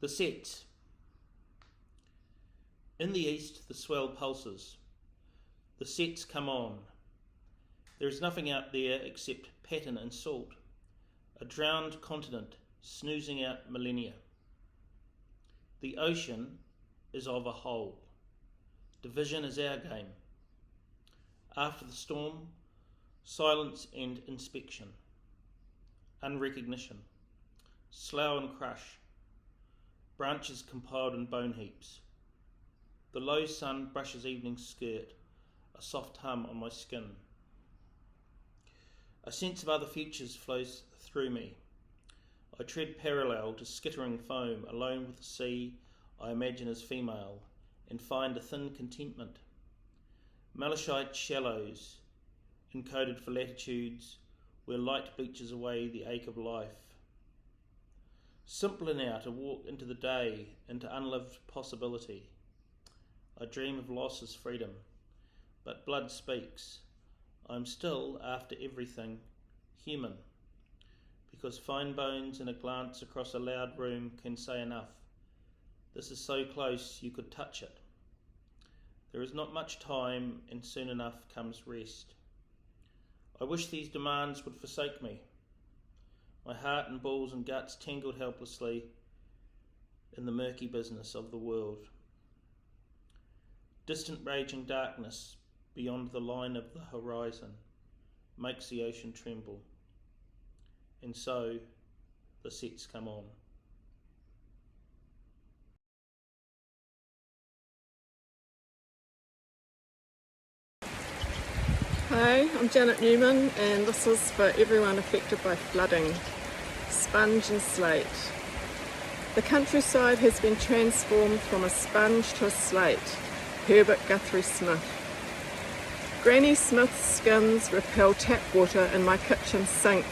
The sets. In the east, the swell pulses. The sets come on. There is nothing out there except pattern and salt, a drowned continent snoozing out millennia. The ocean is of a whole. Division is our game. After the storm, silence and inspection. Unrecognition. Slough and crush. Branches compiled in bone heaps. The low sun brushes evening skirt, a soft hum on my skin. A sense of other futures flows through me. I tread parallel to skittering foam, alone with the sea I imagine as female, and find a thin contentment. Malachite shallows, encoded for latitudes where light bleaches away the ache of life. Simpler now to walk into the day, into unlived possibility. I dream of loss as freedom, but blood speaks. I am still, after everything, human, because fine bones and a glance across a loud room can say enough. This is so close you could touch it. There is not much time, and soon enough comes rest. I wish these demands would forsake me. My heart and balls and guts tangled helplessly in the murky business of the world. Distant raging darkness beyond the line of the horizon makes the ocean tremble. And so the sets come on. Hi, I'm Janet Newman, and this is for everyone affected by flooding. Sponge and slate. The countryside has been transformed from a sponge to a slate. Herbert Guthrie Smith. Granny Smith's skins repel tap water in my kitchen sink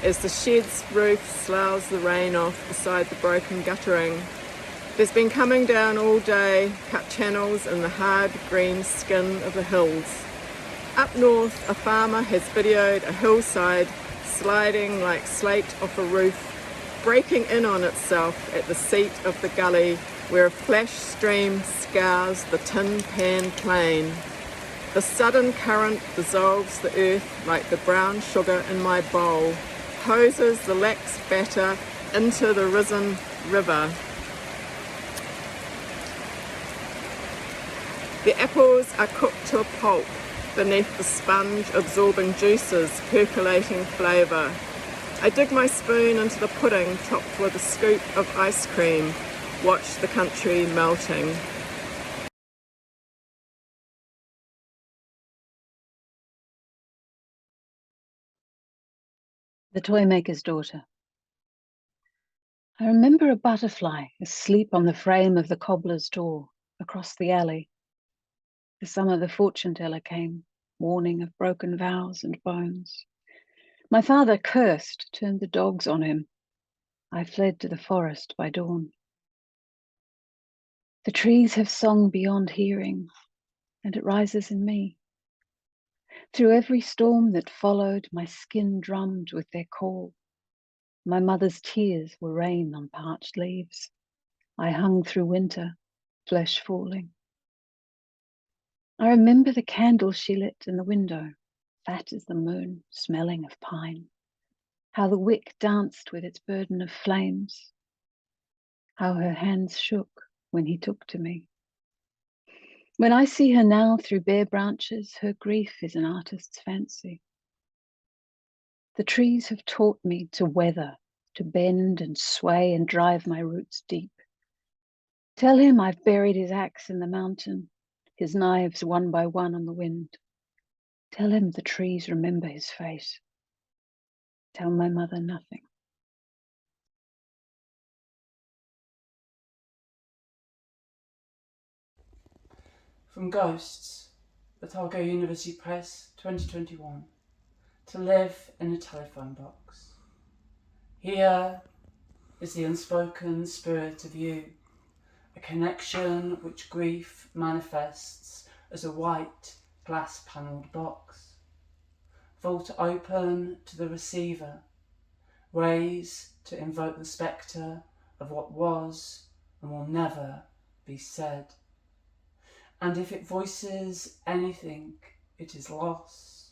as the shed's roof sloughs the rain off beside the broken guttering. It has been coming down all day, cut channels in the hard green skin of the hills. Up north, a farmer has videoed a hillside sliding like slate off a roof, breaking in on itself at the seat of the gully where a flash stream scours the tin pan plain. The sudden current dissolves the earth like the brown sugar in my bowl, hoses the lax batter into the risen river. The apples are cooked to a pulp beneath the sponge, absorbing juices, percolating flavour. I dig my spoon into the pudding topped with a scoop of ice cream, watch the country melting. The Toymaker's Daughter. I remember a butterfly asleep on the frame of the cobbler's door across the alley. The summer the fortune teller came, warning of broken vows and bones. My father cursed, turned the dogs on him. I fled to the forest by dawn. The trees have song beyond hearing, and it rises in me. Through every storm that followed, my skin drummed with their call. My mother's tears were rain on parched leaves. I hung through winter, flesh falling. I remember the candle she lit in the window, fat as the moon, smelling of pine. How the wick danced with its burden of flames. How her hands shook when he took to me. When I see her now through bare branches, her grief is an artist's fancy. The trees have taught me to weather, to bend and sway and drive my roots deep. Tell him I've buried his axe in the mountain, his knives one by one on the wind. Tell him the trees remember his face. Tell my mother nothing. From Ghosts, Otago University Press, 2021. To live in a telephone box. Here is the unspoken spirit of you, a connection which grief manifests as a white glass-panelled box. Vault open to the receiver, raise to invoke the spectre of what was and will never be said. And if it voices anything, it is loss,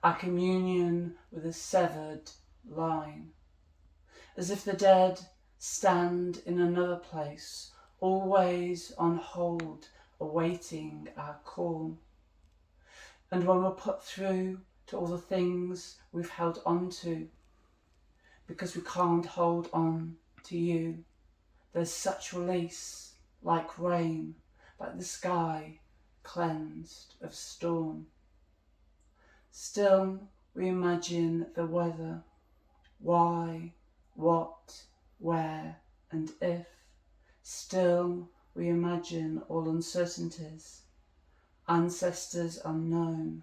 our communion with a severed line, as if the dead stand in another place, always on hold, awaiting our call. And when we're put through to all the things we've held on to, because we can't hold on to you, there's such release, like rain, like the sky cleansed of storm. Still we imagine the weather, why, what, where, and if. Still we imagine all uncertainties, ancestors unknown,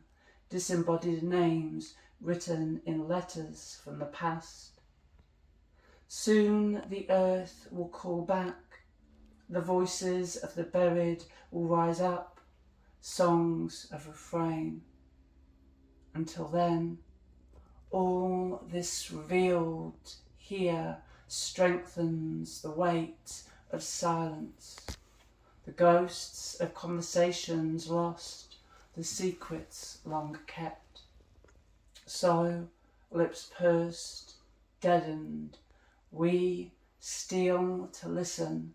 disembodied names written in letters from the past. Soon the earth will call back, the voices of the buried will rise up, songs of refrain. Until then, all this revealed here strengthens the weight of silence, the ghosts of conversations lost, the secrets long kept. So, lips pursed, deadened, we steal to listen,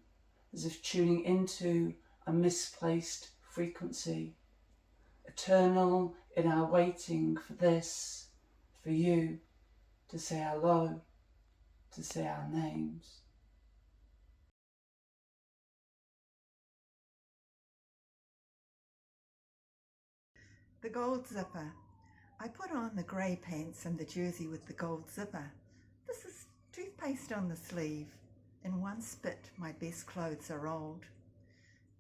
as if tuning into a misplaced frequency, eternal in our waiting for this, for you to say hello, to say our names. The gold zipper. I put on the grey pants and the jersey with the gold zipper. This is toothpaste on the sleeve. In one spit, my best clothes are old.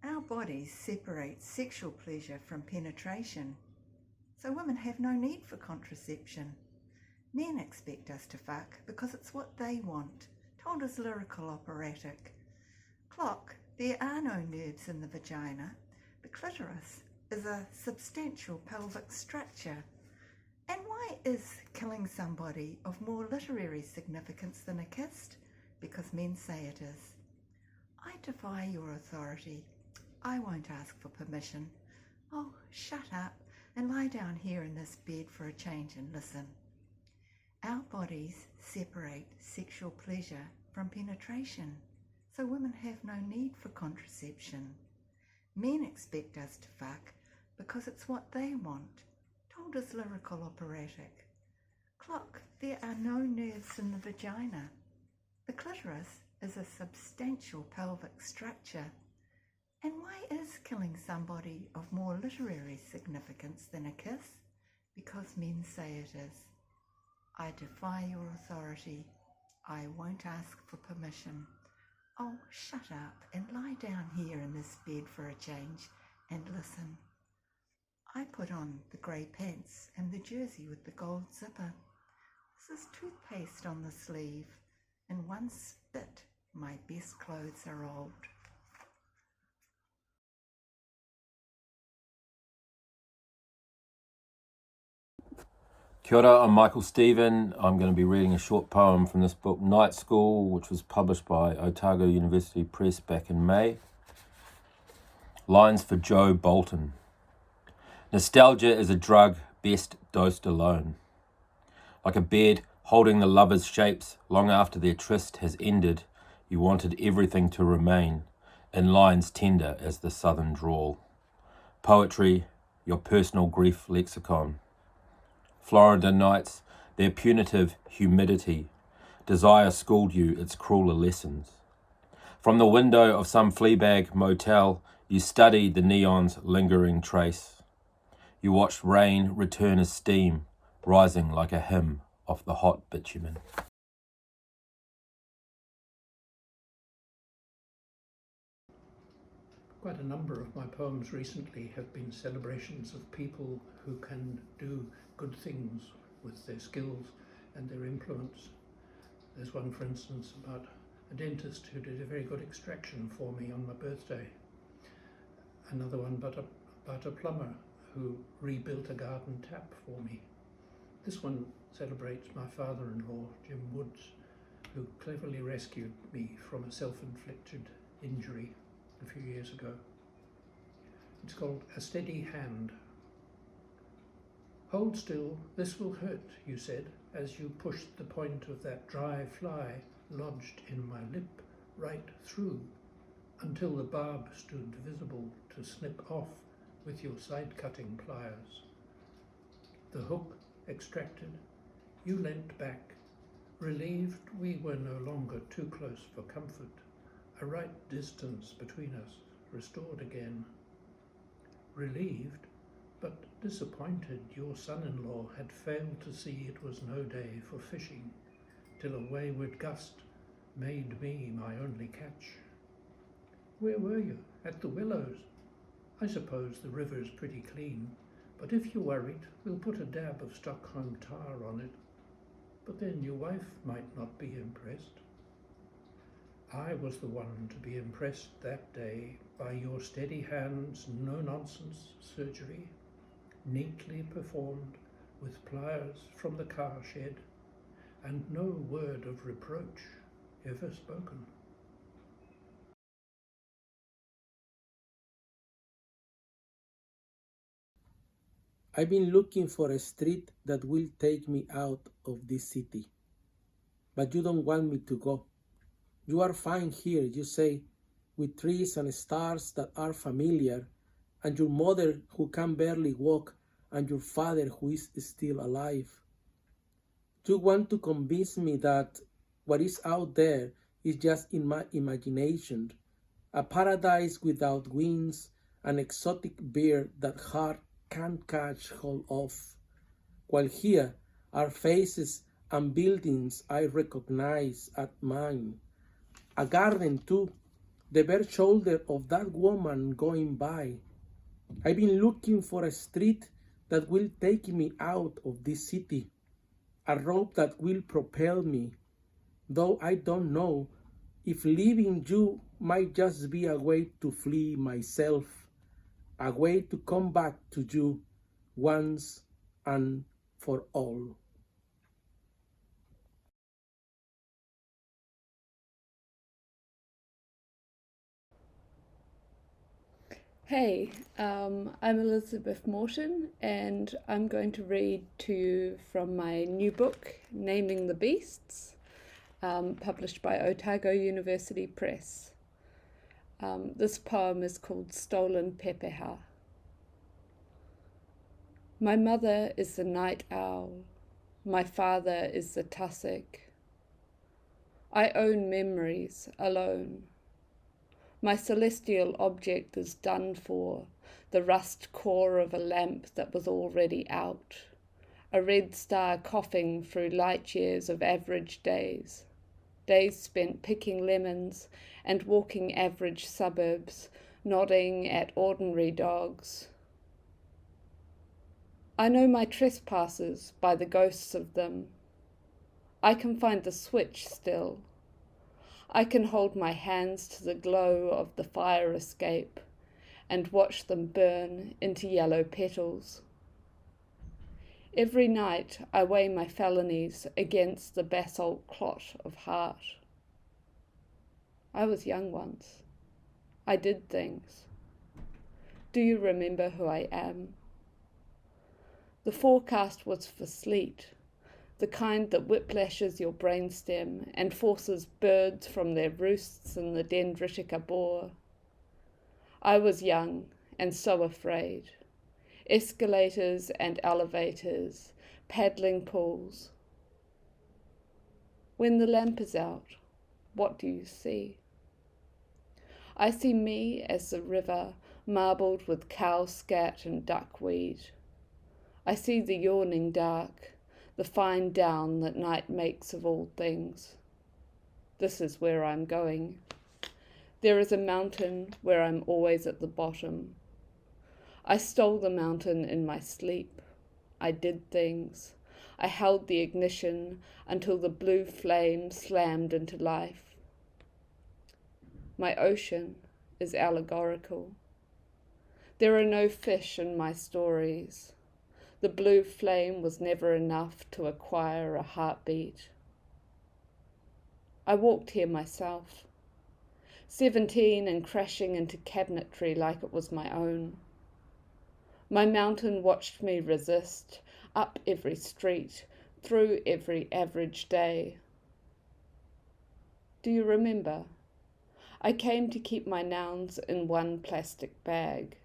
Our bodies separate sexual pleasure from penetration, so women have no need for contraception. Men expect us to fuck because it's what they want, told us lyrical operatic. Clock, there are no nerves in the vagina. The clitoris is a substantial pelvic structure. And why is killing somebody of more literary significance than a kiss? Because men say it is. I defy your authority. I won't ask for permission. Oh, shut up and lie down here in this bed for a change and listen. Our bodies separate sexual pleasure from penetration, so women have no need for contraception. Men expect us to fuck because it's what they want, told us lyrical operatic. Clock, there are no nerves in the vagina. The clitoris is a substantial pelvic structure. And why is killing somebody of more literary significance than a kiss? Because men say it is. I defy your authority. I won't ask for permission. Oh, shut up and lie down here in this bed for a change and listen. I put on the grey pants and the jersey with the gold zipper. This is toothpaste on the sleeve. In one spit, my best clothes are old. Kia ora, I'm Michael Stephen. I'm going to be reading a short poem from this book, Night School, which was published by Otago University Press back in May. Lines for Joe Bolton. Nostalgia is a drug best dosed alone. Like a bed holding the lover's shapes long after their tryst has ended, you wanted everything to remain, in lines tender as the southern drawl. Poetry, your personal grief lexicon. Florida nights, their punitive humidity. Desire schooled you its crueler lessons. From the window of some Fleabag motel, you studied the neon's lingering trace. You watched rain return as steam, rising like a hymn off the hot bitumen. Quite a number of my poems recently have been celebrations of people who can do good things with their skills and their influence. There's one, for instance, about a dentist who did a very good extraction for me on my birthday. Another one about a plumber who rebuilt a garden tap for me. This one celebrates my father-in-law, Jim Woods, who cleverly rescued me from a self-inflicted injury a few years ago. It's called A Steady Hand. "Hold still, this will hurt," you said, as you pushed the point of that dry fly lodged in my lip right through, until the barb stood visible to snip off with your side-cutting pliers. The hook extracted, you leant back, relieved we were no longer too close for comfort, a right distance between us restored again. Relieved, but disappointed your son-in-law had failed to see it was no day for fishing, till a wayward gust made me my only catch. "Where were you? At the Willows? I suppose the river's pretty clean, but if you're worried, we'll put a dab of Stockholm tar on it. But then your wife might not be impressed." I was the one to be impressed that day by your steady hands, no-nonsense surgery, neatly performed with pliers from the car shed, and no word of reproach ever spoken. I've been looking for a street that will take me out of this city. But you don't want me to go. You are fine here, you say, with trees and stars that are familiar, and your mother who can barely walk, and your father who is still alive. You want to convince me that what is out there is just in my imagination, a paradise without wings, an exotic bird that heart can't catch hold of, while here are faces and buildings I recognize at mine, a garden too, the bare shoulder of that woman going by. I've been looking for a street that will take me out of this city, a rope that will propel me, though I don't know if leaving you might just be a way to flee myself, a way to come back to you once and for all. Hey, I'm Elizabeth Morton, and I'm going to read to you from my new book, Naming the Beasts, published by Otago University Press. This poem is called Stolen Pepeha. My mother is the night owl. My father is the tussock. I own memories alone. My celestial object is done for, the rust core of a lamp that was already out, a red star coughing through light years of average days, days spent picking lemons and walking average suburbs, nodding at ordinary dogs. I know my trespassers by the ghosts of them. I can find the switch still. I can hold my hands to the glow of the fire escape and watch them burn into yellow petals. Every night I weigh my felonies against the basalt clot of heart. I was young once. I did things. Do you remember who I am? The forecast was for sleet, the kind that whiplashes your brainstem and forces birds from their roosts in the dendritic arbor. I was young and so afraid. Escalators and elevators, paddling pools. When the lamp is out, what do you see? I see me as the river marbled with cow scat and duckweed. I see the yawning dark, the fine down that night makes of all things. This is where I'm going. There is a mountain where I'm always at the bottom. I stole the mountain in my sleep. I did things. I held the ignition until the blue flame slammed into life. My ocean is allegorical. There are no fish in my stories. The blue flame was never enough to acquire a heartbeat. I walked here myself. 17 and crashing into cabinetry like it was my own. My mountain watched me resist, up every street, through every average day. Do you remember? I came to keep my nouns in one plastic bag.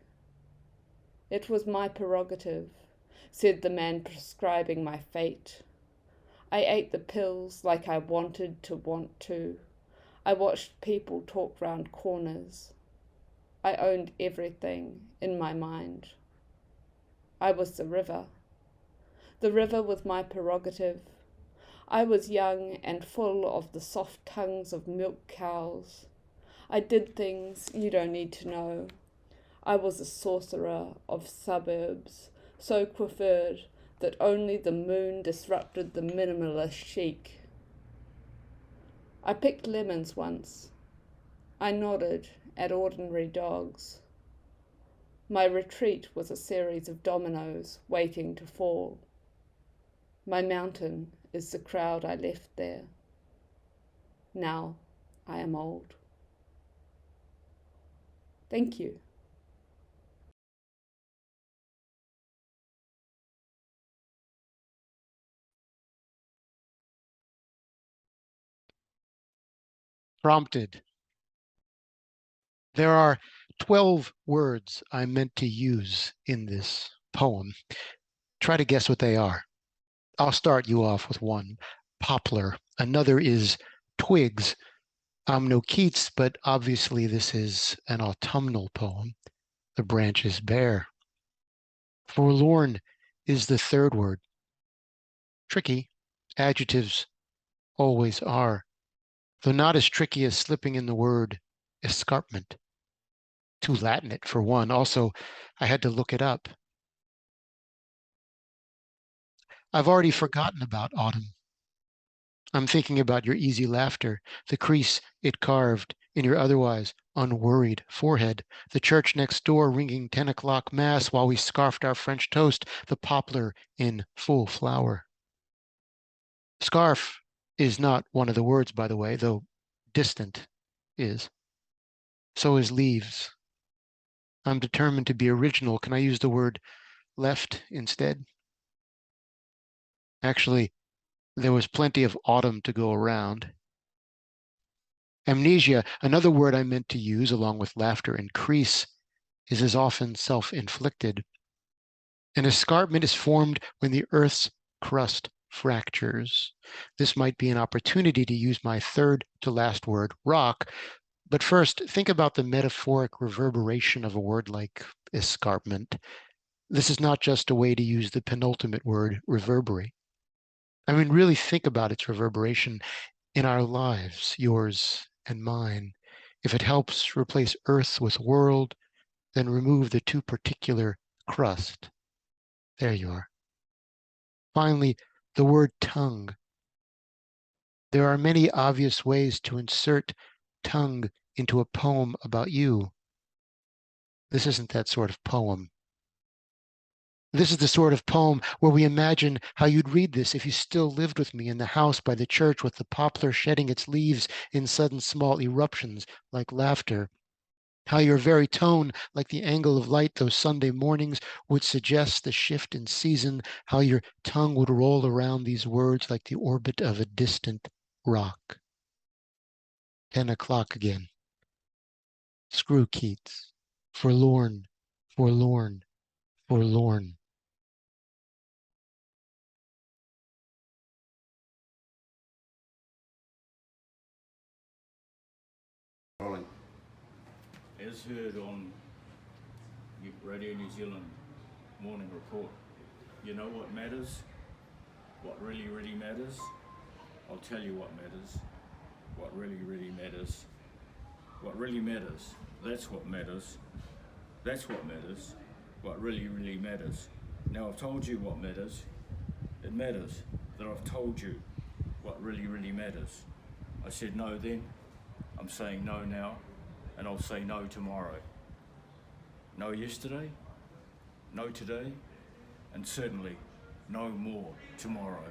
It was my prerogative, said the man prescribing my fate. I ate the pills like I wanted to want to. I watched people talk round corners. I owned everything in my mind. I was the river. The river was my prerogative. I was young and full of the soft tongues of milk cows. I did things you don't need to know. I was a sorcerer of suburbs, so coiffured that only the moon disrupted the minimalist chic. I picked lemons once. I nodded at ordinary dogs. My retreat was a series of dominoes waiting to fall. My mountain is the crowd I left there. Now I am old. Thank you. Prompted. There are 12 words I meant to use in this poem. Try to guess what they are. I'll start you off with one, poplar. Another is twigs. I'm no Keats, but obviously this is an autumnal poem. The branch is bare. Forlorn is the third word. Tricky. Adjectives always are, though not as tricky as slipping in the word escarpment. Too Latinate for one. Also, I had to look it up. I've already forgotten about autumn. I'm thinking about your easy laughter, the crease it carved in your otherwise unworried forehead, the church next door ringing 10 o'clock mass while we scarfed our French toast, the poplar in full flower. Scarf is not one of the words, by the way, though distant is. So is leaves. I'm determined to be original. Can I use the word left instead? Actually, there was plenty of autumn to go around. Amnesia, another word I meant to use along with laughter and crease, is as often self-inflicted. An escarpment is formed when the Earth's crust fractures. This might be an opportunity to use my third to last word, rock. But first, think about the metaphoric reverberation of a word like escarpment. This is not just a way to use the penultimate word, reverberate. I mean, really think about its reverberation in our lives, yours and mine. If it helps replace earth with world, then remove the too particular crust. There you are. Finally, the word tongue. There are many obvious ways to insert tongue into a poem about you. This isn't that sort of poem. This is the sort of poem where we imagine how you'd read this if you still lived with me in the house by the church with the poplar shedding its leaves in sudden small eruptions like laughter. How your very tone, like the angle of light those Sunday mornings, would suggest the shift in season, how your tongue would roll around these words like the orbit of a distant rock. 10 o'clock again. Screw Keats. Forlorn, forlorn, forlorn. Rolling. As heard on Radio New Zealand Morning Report, you know what matters? What really, really matters? I'll tell you what matters. What really, really matters. What really matters. That's what matters. That's what matters. What really, really matters. Now I've told you what matters. It matters that I've told you what really, really matters. I said no then. I'm saying no now, and I'll say no tomorrow. No yesterday, no today, and certainly no more tomorrow.